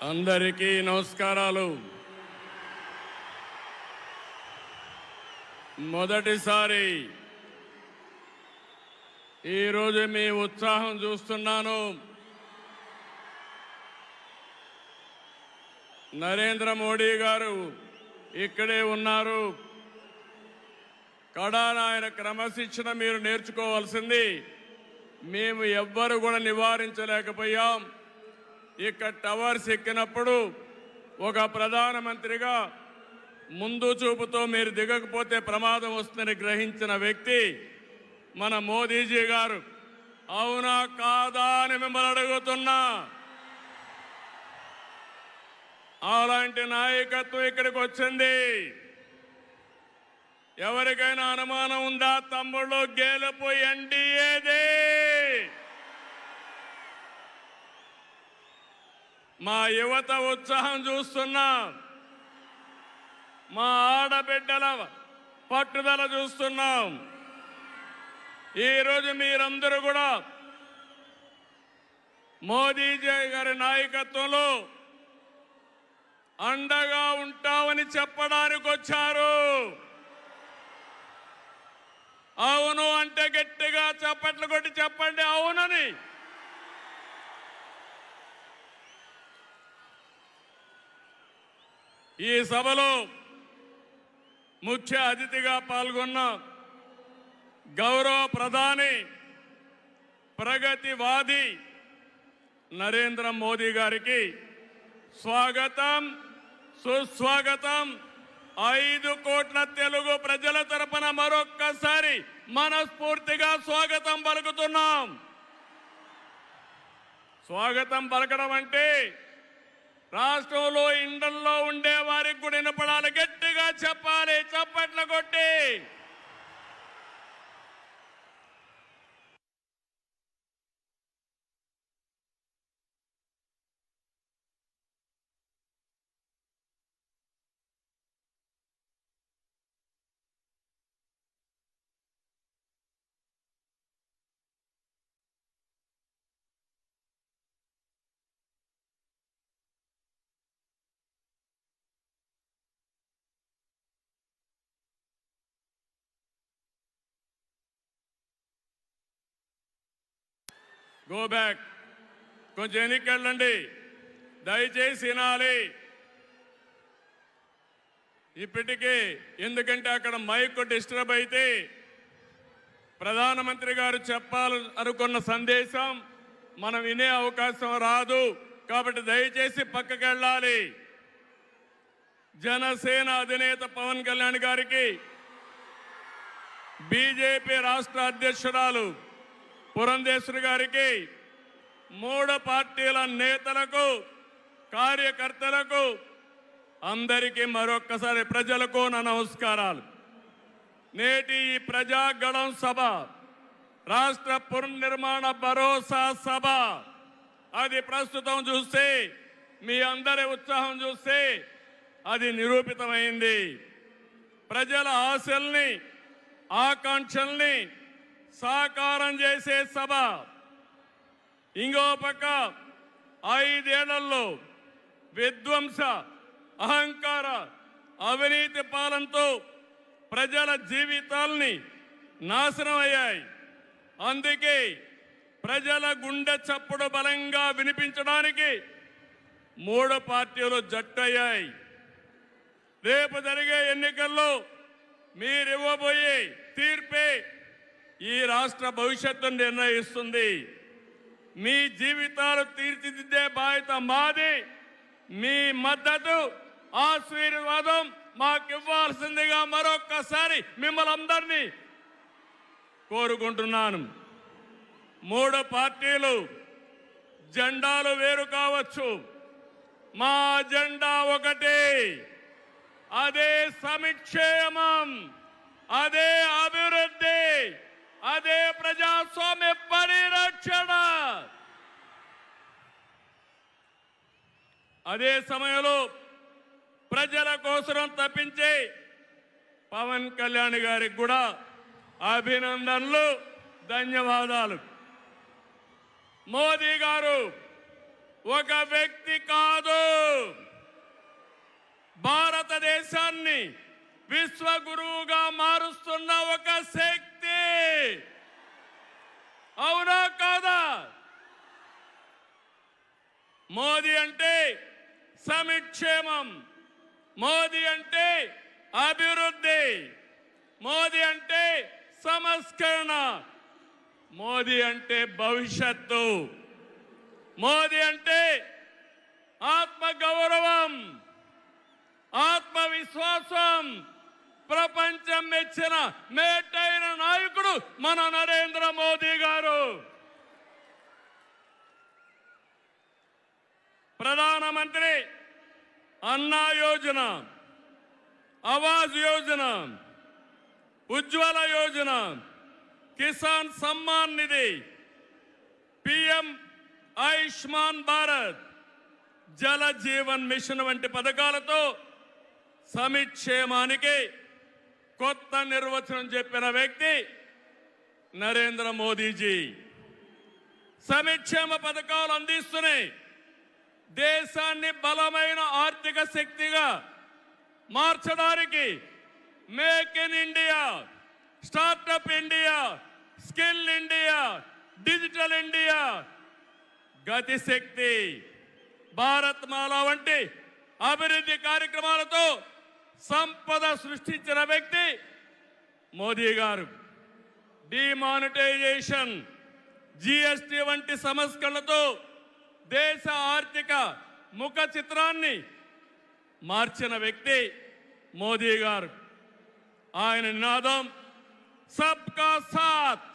అందరికీ నమస్కారాలు. మొదటిసారి ఈరోజు మీ ఉత్సాహం చూస్తున్నాను. నరేంద్ర మోడీ గారు ఇక్కడే ఉన్నారు. కడాన ఆయన క్రమశిక్షణ మీరు నేర్చుకోవాల్సింది. మేము ఎవ్వరు కూడా నివారించలేకపోయాం. ఇక్కడ టవర్స్ ఎక్కినప్పుడు ఒక ప్రధానమంత్రిగా ముందు చూపుతో మీరు దిగకపోతే ప్రమాదం వస్తుందని గ్రహించిన వ్యక్తి మన మోదీజీ గారు. అవునా కాదా అని మిమ్మల్ని అడుగుతున్నా. అలాంటి నాయకత్వం ఇక్కడికి వచ్చింది. ఎవరికైనా అనుమానం ఉందా? తమ్ముళ్ళు, గెలుపు ఎన్డీఏదే. మా యువత ఉత్సాహం చూస్తున్నా, మా ఆడబిడ్డల పట్టుదల చూస్తున్నాం. ఈరోజు మీరందరూ కూడా మోదీజీ గారి నాయకత్వంలో అండగా ఉంటామని చెప్పడానికి వచ్చారు. అవును అంటే గట్టిగా చప్పట్లు కొట్టి చెప్పండి అవునని. ఈ సభలో ముఖ్య అతిథిగా పాల్గొన్న గౌరవ ప్రధాని, ప్రగతివాది నరేంద్ర మోదీ గారికి స్వాగతం, సుస్వాగతం. 5 కోట్ల తెలుగు ప్రజల తరపున మరొక్కసారి మనస్ఫూర్తిగా స్వాగతం పలుకుతున్నాం. స్వాగతం పలకడం అంటే రాష్ట్రంలో ఇండల్లో ఉండే వారికి కూడా వినపడాలి. గట్టిగా చెప్పాలి, చప్పట్లు కొట్టి. గో బ్యాక్, కొంచెం వెనక్కి వెళ్ళండి, దయచేసి వినాలి ఇప్పటికే. ఎందుకంటే అక్కడ మైక్ డిస్టర్బ్ అయితే ప్రధానమంత్రి గారు చెప్పాలనుకున్న సందేశం మనం వినే అవకాశం రాదు. కాబట్టి దయచేసి పక్కకి వెళ్ళాలి. జనసేన అధినేత పవన్ కళ్యాణ్ గారికి, బీజేపీ రాష్ట్ర అధ్యక్షురాలు పురంధేశ్వరి గారికి, 3 పార్టీల నేతలకు, కార్యకర్తలకు, అందరికీ మరొక్కసారి ప్రజలకు నా నమస్కారాలు. నేటి ఈ ప్రజాగళం సభ రాష్ట్ర పునర్నిర్మాణ భరోసా సభ. అది ప్రస్తుతం చూస్తే, మీ అందరి ఉత్సాహం చూస్తే అది నిరూపితమైంది. ప్రజల ఆశల్ని, ఆకాంక్షల్ని సాకారం చేసే సభ. ఇంకో పక్క 5 ఏళ్లలో విధ్వంస, అహంకార, అవినీతి పాలనతో ప్రజల జీవితాల్ని నాశనం అయ్యాయి. అందుకే ప్రజల గుండె చప్పుడు బలంగా వినిపించడానికి 3 పార్టీలు జట్టయ్యాయి. రేపు జరిగే ఎన్నికల్లో మీరివ్వబోయే తీర్పే ఈ రాష్ట్ర భవిష్యత్తును నిర్ణయిస్తుంది. మీ జీవితాలు తీర్చిదిద్దే బాధ్యత మాది. మీ మద్దతు, ఆశీర్వాదం మాకివ్వాల్సిందిగా మరొక్కసారి మిమ్మల్ని అందరినీ కోరుకుంటున్నాను. 3 పార్టీలు జెండాలు వేరు కావచ్చు, మా జెండా ఒకటే. అదే సంక్షేమం, అదే అభివృద్ధి, అదే ప్రజాస్వామ్య పరిరక్షణ. అదే సమయంలో ప్రజల కోసం తప్పించే పవన్ కళ్యాణ్ గారికి కూడా అభినందనలు, ధన్యవాదాలు. మోదీ గారు ఒక వ్యక్తి కాదు, భారతదేశాన్ని విశ్వగురువుగా మారుస్తున్న ఒక శక్తి. అవునా కాదా? మోదీ అంటే సమిక్షేమం, మోదీ అంటే అభివృద్ధి, మోదీ అంటే సంస్కరణ, మోదీ అంటే భవిష్యత్తు, మోదీ అంటే ఆత్మగౌరవం, ఆత్మవిశ్వాసం. ప్రపంచం మెచ్చిన మేటైన నాయకుడు మన నరేంద్ర మోదీ గారు. ప్రధానమంత్రి అన్నా యోజన, ఆవాస్ యోజన, ఉజ్వల యోజన, కిసాన్ సమ్మాన్ నిధి, పిఎం ఆయుష్మాన్ భారత్, జల జీవన్ మిషన్ వంటి పథకాలతో సమిక్షేమానికి కొత్త నిర్వచనం చెప్పిన వ్యక్తి నరేంద్ర మోదీజీ. సమిక్షేమ పథకాలు అందిస్తున్నాయి దేశాన్ని బలమైన ఆర్థిక శక్తిగా మార్చడానికి. Make in India, startup India, skill India, digital India, Gatishakti, Bharat Mala వంటి అభివృద్ధి కార్యక్రమాలతో సంపద సృష్టించిన వ్యక్తి మోదీ గారు. డిమానిటైజేషన్, జిఎస్టి వంటి సంస్కరణలతో దేశ ఆర్థిక ముఖ చిత్రాన్ని మార్చిన వ్యక్తి మోదీ గారు. ఆయన నినాదం సబ్కా సాత్,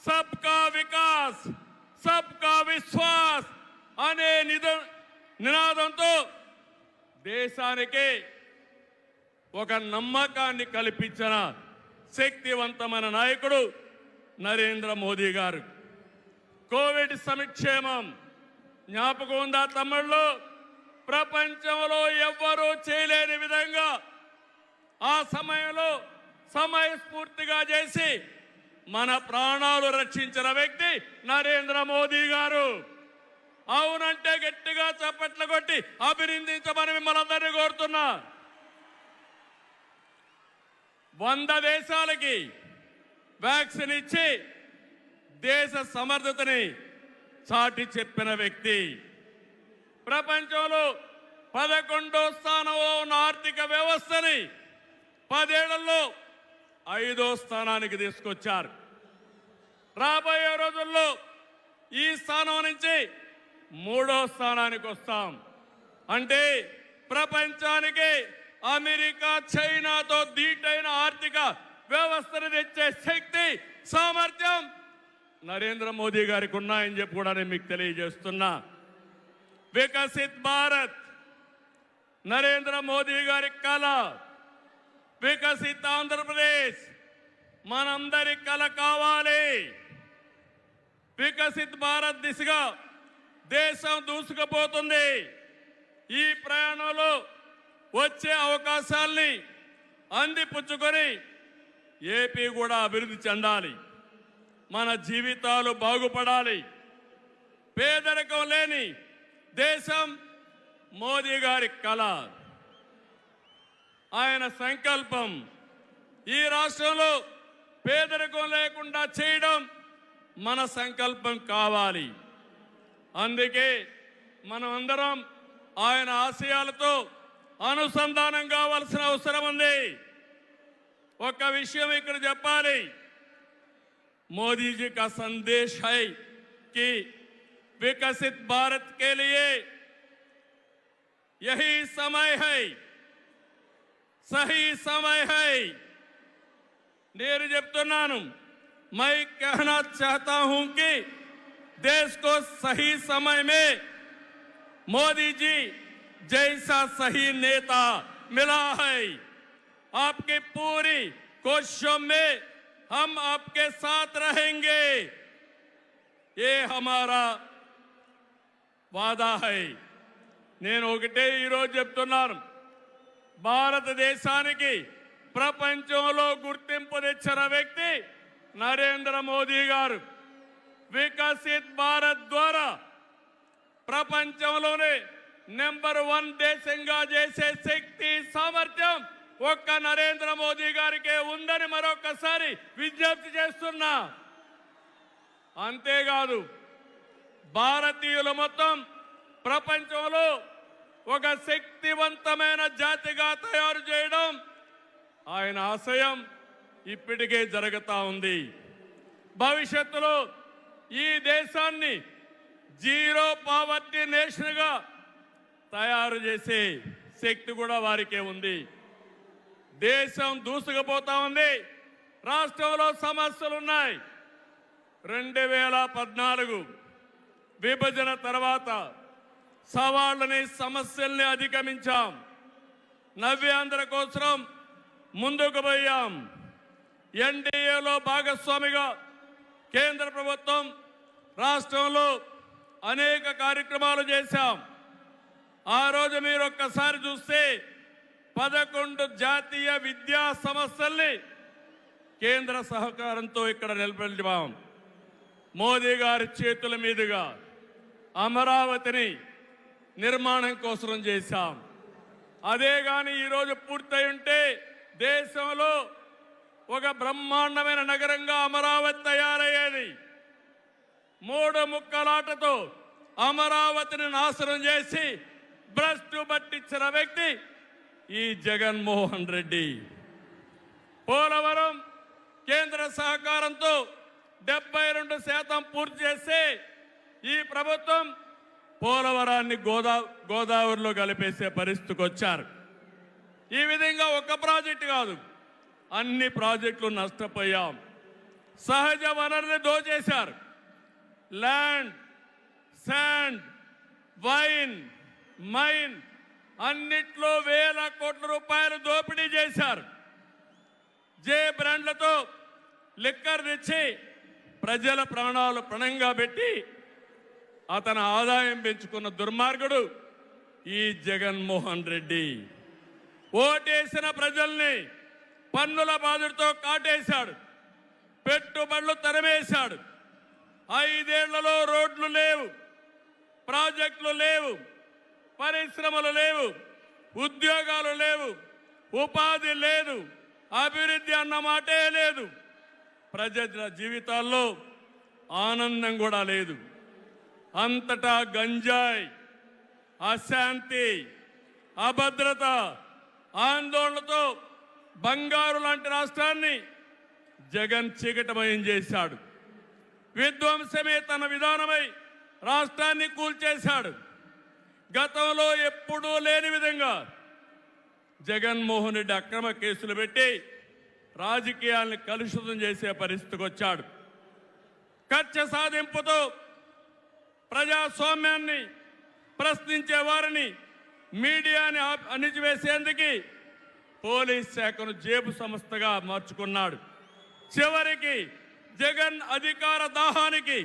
సబ్కా వికాస్, సబ్కా విశ్వాస్ అనే నినాదంతో దేశానికి ఒక నమ్మకాన్ని కల్పించిన శక్తివంతమైన నాయకుడు నరేంద్ర మోదీ గారు. కోవిడ్ సంక్షేమం జ్ఞాపకం ఉందా తమ్ముళ్ళు? ప్రపంచంలో ఎవ్వరూ చేయలేని విధంగా ఆ సమయంలో సమయస్ఫూర్తిగా చేసి మన ప్రాణాలు రక్షించిన వ్యక్తి నరేంద్ర మోదీ గారు. అవునంటే గట్టిగా చప్పట్లు కొట్టి అభినందించమని మిమ్మల్ని అందరినీ కోరుతున్నా. 100 దేశాలకి వ్యాక్సిన్ ఇచ్చి దేశ సమర్థతని చాటి చెప్పిన వ్యక్తి. ప్రపంచంలో 11వ స్థానంలో ఉన్న ఆర్థిక వ్యవస్థని 10 ఏళ్లలో 5వ స్థానానికి తీసుకొచ్చారు. రాబోయే రోజుల్లో ఈ స్థానం నుంచి 3వ స్థానానికి వస్తాం. అంటే ప్రపంచానికి అమెరికా, చైనాతో ధీటైన ఆర్థిక వ్యవస్థను తెచ్చే శక్తి, సామర్థ్యం నరేంద్ర మోదీ గారికి ఉన్నాయని చెప్పి కూడా నేను మీకు తెలియజేస్తున్నా. వికసిత్ భారత్ నరేంద్ర మోదీ గారి కళ, వికసిత్ ఆంధ్రప్రదేశ్ మనందరి కళ కావాలి. వికసిత్ భారత్ దిశగా దేశం దూసుకుపోతుంది. ఈ ప్రయాణంలో వచ్చే అవకాశాల్ని అందిపుచ్చుకొని ఏపీ కూడా అభివృద్ధి చెందాలి. మన జీవితాలు బాగుపడాలి. పేదరికం లేని దేశం మోదీ గారి కళ, ఆయన సంకల్పం. ఈ రాష్ట్రంలో పేదరికం లేకుండా చేయడం మన సంకల్పం కావాలి. అందుకే మనం అందరం ఆయన ఆశయాలతో అనుసంధానం కావాల్సిన అవసరం ఉంది. ఒక విషయం ఇక్కడ చెప్పాలి. मोदी जी का संदेश है कि विकसित भारत के लिए यही समय है, सही समय है. నేను చెప్తున్నాను, मैं कहना चाहता हूं कि देश को सही समय में मोदी जी जैसा सही नेता मिला है. आपकी पूरी कोशिशों में हम आपके साथ रहेंगे, ये हमारा वादा है. నేను ఒకటే ఈరోజు చెప్తున్నాను, భారతదేశానికి ప్రపంచంలో గుర్తింపు తెచ్చిన వ్యక్తి నరేంద్ర మోదీ గారు. వికసిత్ భారత్ ద్వారా ప్రపంచంలోనే నెంబర్ 1 దేశంగా చేసే శక్తి సామర్థ్యం ఒక్క నరేంద్ర మోదీ గారికే ఉందని మరొకసారి విజ్ఞప్తి చేస్తున్నా. అంతేకాదు భారతీయులు మొత్తం ప్రపంచంలో ఒక శక్తివంతమైన జాతిగా తయారు చేయడం ఆయన ఆశయం ఇప్పటికే జరుగుతూ ఉంది. భవిష్యత్తులో ఈ దేశాన్ని జీరో పావర్టీ నేషన్గా తయారు చేసే శక్తి కూడా వారికే ఉంది. దేశం దూసుకుపోతా ఉంది. రాష్ట్రంలో సమస్యలు ఉన్నాయి. 2014 విభజన తర్వాత సవాళ్ళని సమస్యల్ని అధిగమించాం. నవ్యాంధ్ర కోసం ముందుకు పోయాం. ఎన్డీఏలో భాగస్వామిగా కేంద్ర ప్రభుత్వం రాష్ట్రంలో అనేక కార్యక్రమాలు చేశాం. ఆ రోజు మీరు ఒక్కసారి చూస్తే 11 జాతీయ విద్యా సంస్థల్ని కేంద్ర సహకారంతో ఇక్కడ నిలబెట్టాం. మోదీ గారి చేతుల మీదుగా అమరావతిని నిర్మాణం కోసం చేశాం. అదే గాని ఈరోజు పూర్తయి ఉంటే దేశంలో ఒక బ్రహ్మాండమైన నగరంగా అమరావతి తయారయ్యేది. 3 ముక్కలాటతో అమరావతిని నాశనం చేసి భ్రష్టు పట్టించిన వ్యక్తి ఈ జగన్మోహన్ రెడ్డి. పోలవరం కేంద్ర సహకారంతో 72% పూర్తి చేస్తే ఈ ప్రభుత్వం పోలవరాన్ని గోదావరిలో కలిపేసే పరిస్థితికి వచ్చారు. ఈ విధంగా ఒక ప్రాజెక్టు కాదు, అన్ని ప్రాజెక్టులు నష్టపోయాం. సహజ వనరులు దోచేశారు. ల్యాండ్, శాండ్, వైన్, మైన్ అన్నిట్లో వేల కోట్ల రూపాయలు దోపిడీ చేశారు. జే బ్రాండ్లతో లిక్కర్ తెచ్చి ప్రజల ప్రాణాలు పణంగా పెట్టి అతని ఆదాయం పెంచుకున్న దుర్మార్గుడు ఈ జగన్మోహన్ రెడ్డి. ఓటేసిన ప్రజల్ని పన్నుల బాధతో కాటేశాడు. పెట్టుబడులు తరిమేశాడు. 5 ఏళ్లలో రోడ్లు లేవు, ప్రాజెక్టులు లేవు, పరిశ్రమలు లేవు, ఉద్యోగాలు లేవు, ఉపాధి లేదు, అభివృద్ధి అన్న మాటే లేదు. ప్రజల జీవితాల్లో ఆనందం కూడా లేదు. అంతటా గంజాయి, అశాంతి, అభద్రత, ఆందోళనతో బంగారు లాంటి రాష్ట్రాన్ని జగన్ చీకటమయం చేశాడు. విధ్వంసమే తన విధానమై రాష్ట్రాన్ని కూల్చేశాడు. గతంలో ఎప్పుడూ లేని విధంగా జగన్మోహన్ రెడ్డి అక్రమ కేసులు పెట్టి రాజకీయాలను కలుషితం చేసే పరిస్థితికి వచ్చాడు. కక్ష సాధింపుతో ప్రజాస్వామ్యాన్ని ప్రశ్నించే వారిని, మీడియాని అణిచివేసేందుకు పోలీస్ శాఖను జేబు సంస్థగా మార్చుకున్నాడు. చివరికి జగన్ అధికార దాహానికి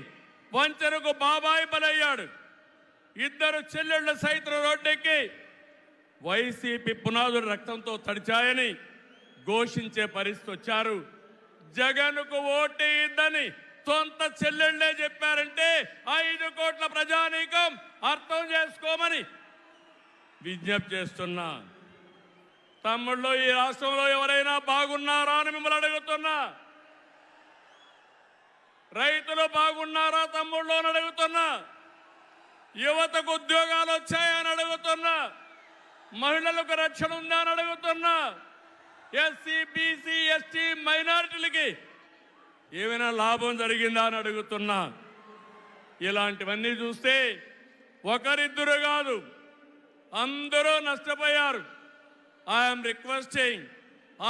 వంచనకు బాబాయి బలయ్యాడు. 2 చెల్లెళ్ల సైతం రోడ్డెక్కి వైసీపీ పునాదులు రక్తంతో తడిచాయని ఘోషించే పరిస్థితి వచ్చారు. జగన్కు ఓటేయద్దని సొంత చెల్లెళ్లే చెప్పారంటే 5 కోట్ల ప్రజానీకం అర్థం చేసుకోమని విజ్ఞప్తి చేస్తున్నా. తమ్ముళ్ళు, ఈ రాష్ట్రంలో ఎవరైనా బాగున్నారా అని మిమ్మల్ని అడుగుతున్నా. రైతులు బాగున్నారా తమ్ముళ్ళు అని అడుగుతున్నా. యువతకు ఉద్యోగాలు వచ్చాయని అడుగుతున్నా. మహిళలకు రక్షణ ఉందా అని అడుగుతున్నా. ఎస్సీ, బీసీ, ఎస్టీ, మైనారిటీలకి ఏమైనా లాభం జరిగిందా అని అడుగుతున్నా. ఇలాంటివన్నీ చూస్తే ఒకరిద్దరు కాదు, అందరూ నష్టపోయారు. I'm requesting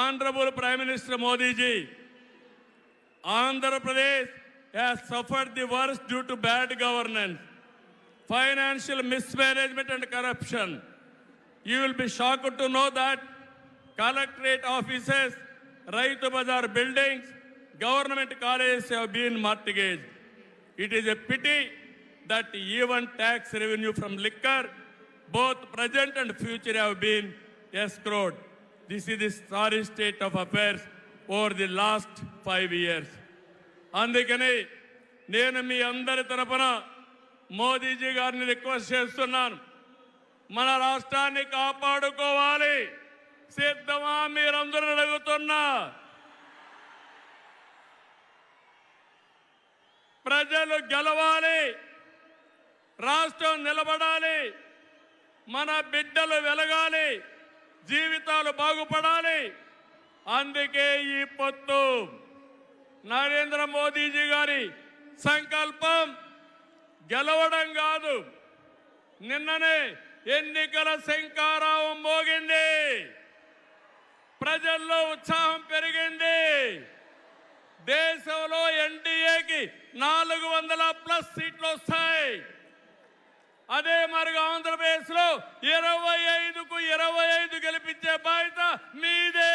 honourable prime minister Modiji, Andhra Pradesh has suffered the worst due to bad governance, financial mismanagement and corruption. You will be shocked to know that collectorate offices, Raitu Bazar buildings, government colleges have been mortgaged. It is a pity that even tax revenue from liquor, both present and future, have been escrowed. This is the sorry state of affairs over the last 5 years. అందుకని నేను మీ అందరి తరపున మోదీజీ గారిని request చేస్తున్నాను, మన రాష్ట్రాన్ని కాపాడుకోవాలి. సిద్ధమా మీరందరూ అడుగుతున్నా? ప్రజలు గెలవాలి, రాష్ట్రం నిలబడాలి, మన బిడ్డలు వెలగాలి, జీవితాలు బాగుపడాలి. అందుకే ఈ పొత్తు. నరేంద్ర మోదీజీ గారి సంకల్పం గెలవడం కాదు. నిన్ననే ఎన్నికల శంఖారావం మోగింది, ప్రజల్లో ఉత్సాహం పెరిగింది. దేశంలో ఎన్డీఏకి 400+ సీట్లు వస్తాయి. అదే మరి ఆంధ్రప్రదేశ్ లో 25కు 25 గెలిపించే బాధ్యత మీదే.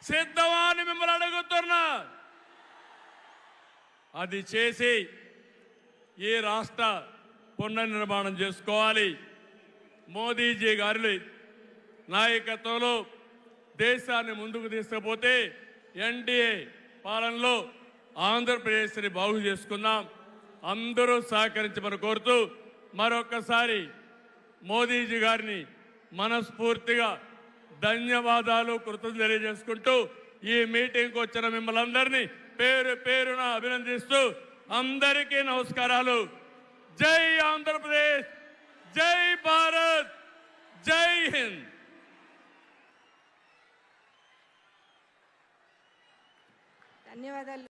సిద్ధమా అని మిమ్మల్ని అడుగుతున్నా. అది చేసి ఈ రాష్ట్ర పునర్నిర్మాణం చేసుకోవాలి. మోదీజీ గారి నాయకత్వంలో దేశాన్ని ముందుకు తీసుకుపోతే ఎన్డీఏ పాలనలో ఆంధ్రప్రదేశ్ని బాగు చేసుకుందాం. అందరూ సహకరించమని కోరుతూ మరొకసారి మోదీజీ గారిని మనస్ఫూర్తిగా ధన్యవాదాలు, కృతజ్ఞతలు తెలియజేసుకుంటూ ఈ మీటింగ్కి వచ్చిన మిమ్మల్ని అందరినీ పేరు పేరున అభినందిస్తూ అందరికీ నమస్కారాలు. జై ఆంధ్రప్రదేశ్, జై భారత్, జై హింద్. ధన్యవాదాలు.